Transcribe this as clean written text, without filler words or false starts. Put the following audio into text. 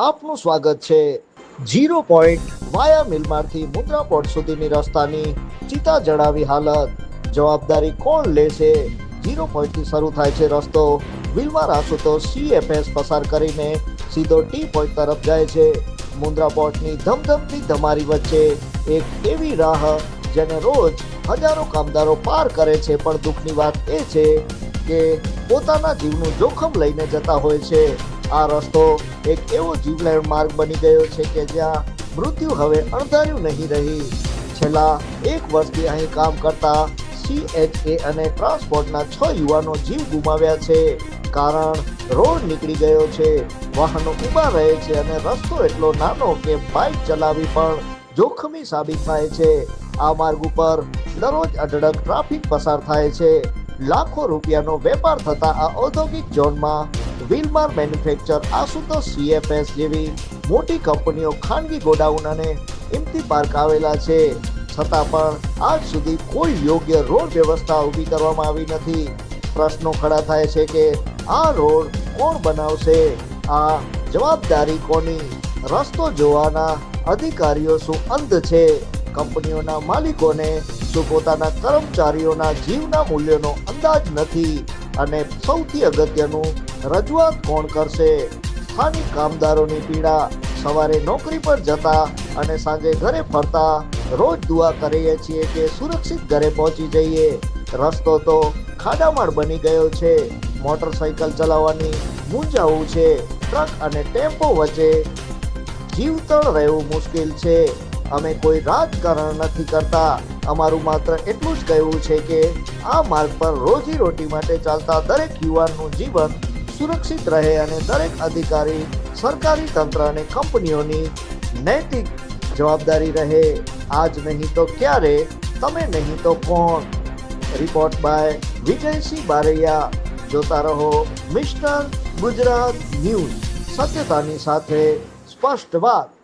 આપનું સ્વાગત છે। 0 પોઈન્ટ વાયા મિલમાંથી મુન્દ્રા પોર્ટ સુધીની રસ્તાની ચિતા જડાવી હાલત, જવાબદારી કોણ લેશે? 0 પોઈન્ટથી શરૂ થાય છે રસ્તો, વિલમાર આશુતોષ CFS પસાર કરીને સીધો ટી પોઈન્ટ તરફ જાય છે। મુન્દ્રા પોર્ટની ધમધમતી ધમારી વચ્ચે એક એવી રાહ જેને રોજ હજારો કામદારો પાર કરે છે, પણ દુઃખની વાત એ છે કે પોતાના જીવનું જોખમ લઈને જતા હોય છે। આ રસ્તો એક એવો જીવલેણ માર્ગ બની ગયો છે કે જ્યાં મૃત્યુ હવે અણધાર્યું નહીં રહી। છેલ્લા 1 વર્ષથી અહીં કામ કરતા CHA અને ટ્રાન્સપોર્ટના 6 યુવાનો જીવ ગુમાવ્યા છે। કારણ રોડ નીકળી ગયો છે, વાહનો ઊભા રહે છે અને રસ્તો એટલો નાનો કે બાઇક ચલાવવી પણ જોખમી સાબિત થાય છે। આ માર્ગ ઉપર દરરોજ અઢળક ટ્રાફિક પસાર થાય છે। લાખો રૂપિયાનો વેપાર થતા આ ઔદ્યોગિક ઝોનમાં વિલમાર મેન્યુફેક્ચર, આશુતોષ CFS જેવી મોટી કંપનીઓ, ખાનગી ગોડાઉન અને ઇમ્તિ પાર્ક આવેલા છે, છતાં પણ આજ સુધી કોઈ યોગ્ય રોડ વ્યવસ્થા ઊભી કરવામાં આવી નથી। પ્રશ્નો ખડા થાય છે કે આ રોડ કોણ બનાવશે? આ જવાબદારી કોની? રસ્તો જોવાના અધિકારીઓ શું અંધ છે? કંપનીઓના માલિકોને શું પોતાના કર્મચારીઓના જીવના મૂલ્યોનો અંદાજ નથી? અને સૌથી અગત્યનું, રજૂઆત કોણ કરશે? સ્થાનિક કામદારોની પીડા, સવારે નોકરી પર જતા અને સાંજે ઘરે ફરતા રોજ દુઆ કરીએ છીએ કે સુરક્ષિત ઘરે પહોંચી જઈએ। રસ્તો તો ખાડામાળ બની ગયો છે, મોટરસાઇકલ ચલાવવાની મૂંઝાવું છે, ટ્રક અને ટેમ્પો વચ્ચે જીવતણ રહેવું મુશ્કેલ છે। અમે કોઈ રાજકારણ નથી કરતા, અમારું માત્ર એટલું જ કહેવું છે કે આ માર્ગ પર રોજીરોટી માટે ચાલતા દરેક યુવાનનું જીવન સુરક્ષિત રહે અને દરેક અધિકારી, સરકારી તંત્ર અને કંપનીઓની નૈતિક જવાબદારી રહે। આજ નહીં તો ક્યારે, તમે નહીં તો કોણ? Report by Vijaysinh Baraiya. જોતા રહો મિસ્ટર ગુજરાત ન્યૂઝ, સત્યતાની સાથે સ્પષ્ટ વાત।